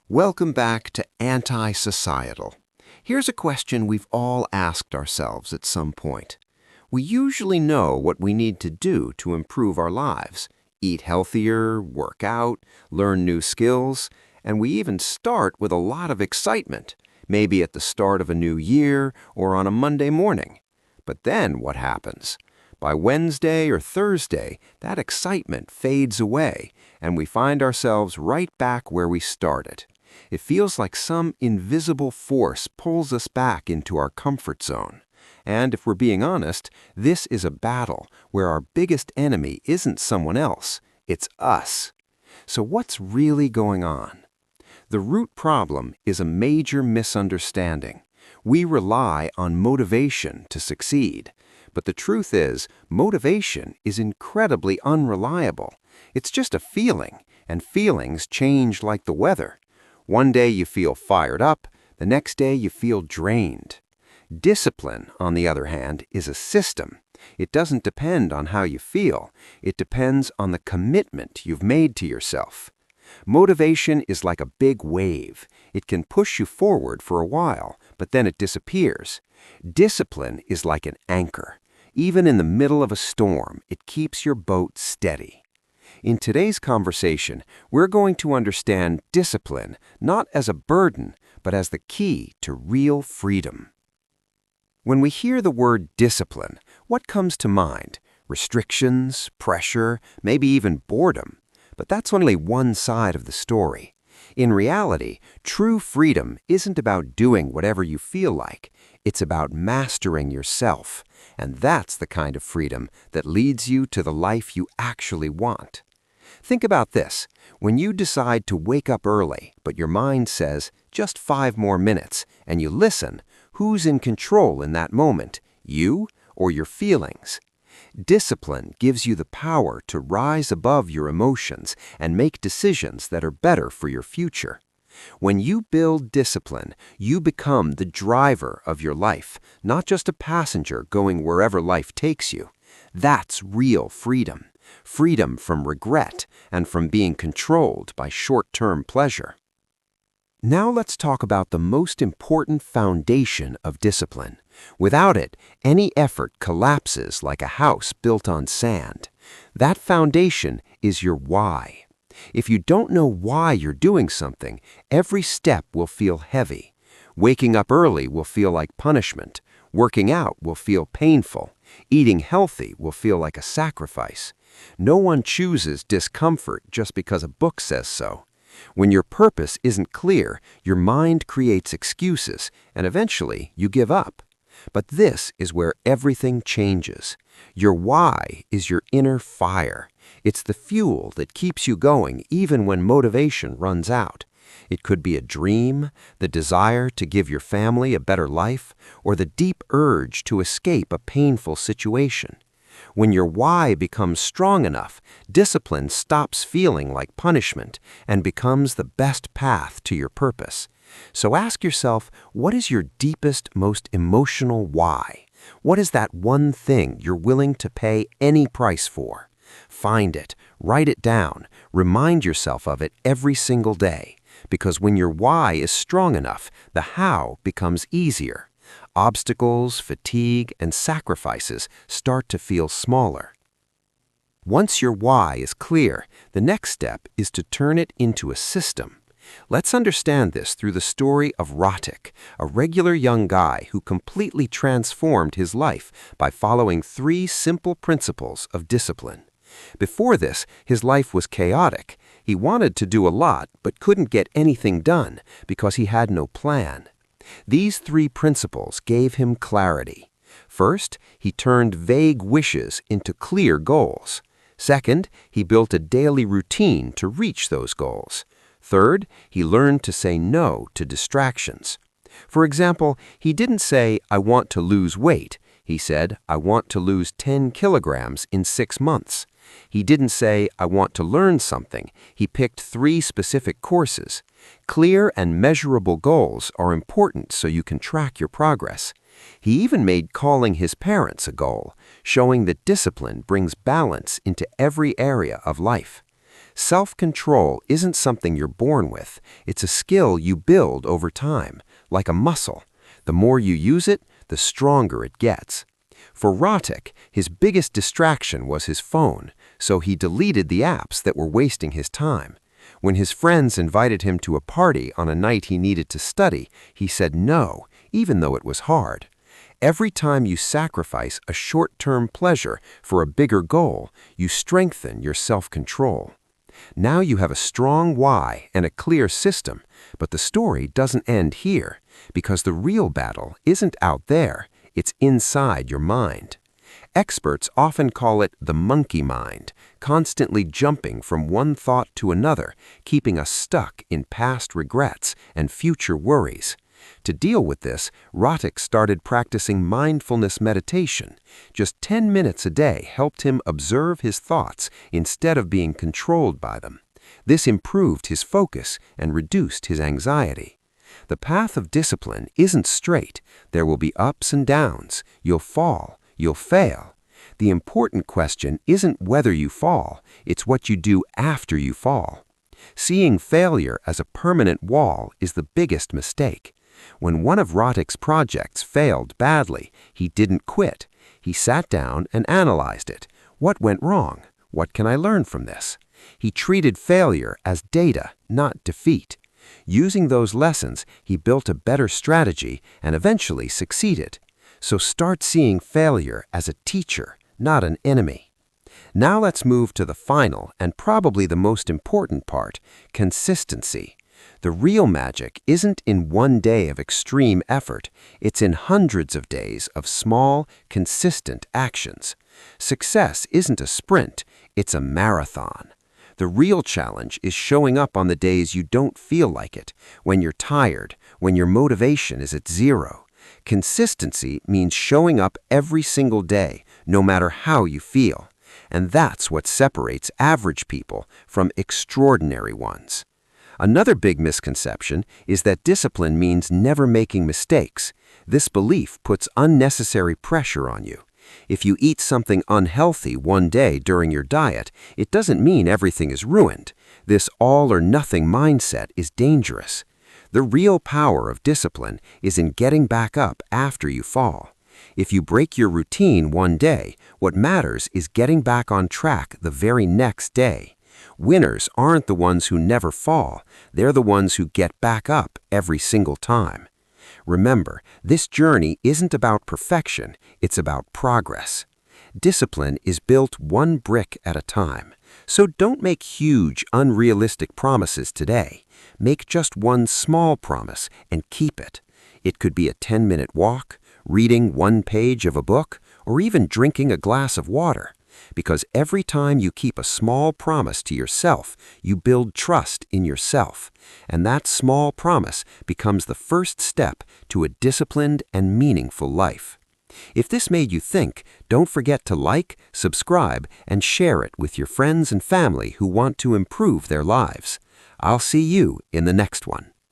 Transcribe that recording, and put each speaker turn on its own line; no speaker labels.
Welcome back to Anti-Societal. Here's a question we've all asked ourselves at some point. We usually know what we need to do to improve our lives. Eat healthier, work out, learn new skills, and we even start with a lot of excitement, maybe at the start of a new year or on a Monday morning. But then what happens? By Wednesday or Thursday, that excitement fades away, and we find ourselves right back where we started. It feels like some invisible force pulls us back into our comfort zone. And if we're being honest, this is a battle where our biggest enemy isn't someone else, it's us. So what's really going on? The root problem is a major misunderstanding. We rely on motivation to succeed. But the truth is, motivation is incredibly unreliable. It's just a feeling, and feelings change like the weather. One day you feel fired up, the next day you feel drained. Discipline, on the other hand, is a system. It doesn't depend on how you feel. It depends on the commitment you've made to yourself. Motivation is like a big wave. It can push you forward for a while, but then it disappears. Discipline is like an anchor. Even in the middle of a storm, it keeps your boat steady. In today's conversation, we're going to understand discipline not as a burden, but as the key to real freedom. When we hear the word discipline, what comes to mind? Restrictions, pressure, maybe even boredom. But that's only one side of the story. In reality, true freedom isn't about doing whatever you feel like. It's about mastering yourself. And that's the kind of freedom that leads you to the life you actually want. Think about this. When you decide to wake up early, but your mind says, just 5 more minutes, and you listen, who's in control in that moment, you or your feelings? Discipline gives you the power to rise above your emotions and make decisions that are better for your future. When you build discipline, you become the driver of your life, not just a passenger going wherever life takes you. That's real freedom. Freedom from regret and from being controlled by short-term pleasure. Now let's talk about the most important foundation of discipline. Without it, any effort collapses like a house built on sand. That foundation is your why. If you don't know why you're doing something, every step will feel heavy. Waking up early will feel like punishment. Working out will feel painful. Eating healthy will feel like a sacrifice. No one chooses discomfort just because a book says so. When your purpose isn't clear, your mind creates excuses, and eventually you give up. But this is where everything changes. Your why is your inner fire. It's the fuel that keeps you going even when motivation runs out. It could be a dream, the desire to give your family a better life, or the deep urge to escape a painful situation. When your why becomes strong enough, discipline stops feeling like punishment and becomes the best path to your purpose. So ask yourself, what is your deepest, most emotional why? What is that one thing you're willing to pay any price for? Find it, write it down, remind yourself of it every single day. Because when your why is strong enough, the how becomes easier. Obstacles, fatigue, and sacrifices start to feel smaller. Once your why is clear, the next step is to turn it into a system. Let's understand this through the story of Ratik, a regular young guy who completely transformed his life by following 3 simple principles of discipline. Before this, his life was chaotic. He wanted to do a lot, but couldn't get anything done because he had no plan. These 3 principles gave him clarity. First, he turned vague wishes into clear goals. Second, he built a daily routine to reach those goals. Third, he learned to say no to distractions. For example, he didn't say, "I want to lose weight." He said, "I want to lose 10 kilograms in 6 months." He didn't say, "I want to learn something." He picked 3 specific courses. Clear and measurable goals are important so you can track your progress. He even made calling his parents a goal, showing that discipline brings balance into every area of life. Self-control isn't something you're born with. It's a skill you build over time, like a muscle. The more you use it, the stronger it gets. For Rotik, his biggest distraction was his phone, so he deleted the apps that were wasting his time. When his friends invited him to a party on a night he needed to study, he said no, even though it was hard. Every time you sacrifice a short-term pleasure for a bigger goal, you strengthen your self-control. Now you have a strong why and a clear system, but the story doesn't end here, because the real battle isn't out there, it's inside your mind. Experts often call it the monkey mind, constantly jumping from one thought to another, keeping us stuck in past regrets and future worries. To deal with this, Rotik started practicing mindfulness meditation. Just 10 minutes a day helped him observe his thoughts instead of being controlled by them. This improved his focus and reduced his anxiety. The path of discipline isn't straight. There will be ups and downs. You'll fall. You'll fail. The important question isn't whether you fall, it's what you do after you fall. Seeing failure as a permanent wall is the biggest mistake. When one of Rotik's projects failed badly, he didn't quit. He sat down and analyzed it. What went wrong? What can I learn from this? He treated failure as data, not defeat. Using those lessons, he built a better strategy and eventually succeeded. So start seeing failure as a teacher, not an enemy. Now let's move to the final and probably the most important part, consistency. The real magic isn't in one day of extreme effort, it's in hundreds of days of small, consistent actions. Success isn't a sprint, it's a marathon. The real challenge is showing up on the days you don't feel like it, when you're tired, when your motivation is at zero. Consistency means showing up every single day, no matter how you feel. And that's what separates average people from extraordinary ones. Another big misconception is that discipline means never making mistakes. This belief puts unnecessary pressure on you. If you eat something unhealthy one day during your diet, it doesn't mean everything is ruined. This all-or-nothing mindset is dangerous. The real power of discipline is in getting back up after you fall. If you break your routine one day, what matters is getting back on track the very next day. Winners aren't the ones who never fall, they're the ones who get back up every single time. Remember, this journey isn't about perfection, it's about progress. Discipline is built one brick at a time. So don't make huge, unrealistic promises today. Make just one small promise and keep it. It could be a 10-minute walk, reading one page of a book, or even drinking a glass of water. Because every time you keep a small promise to yourself, you build trust in yourself. And that small promise becomes the first step to a disciplined and meaningful life. If this made you think, don't forget to like, subscribe, and share it with your friends and family who want to improve their lives. I'll see you in the next one.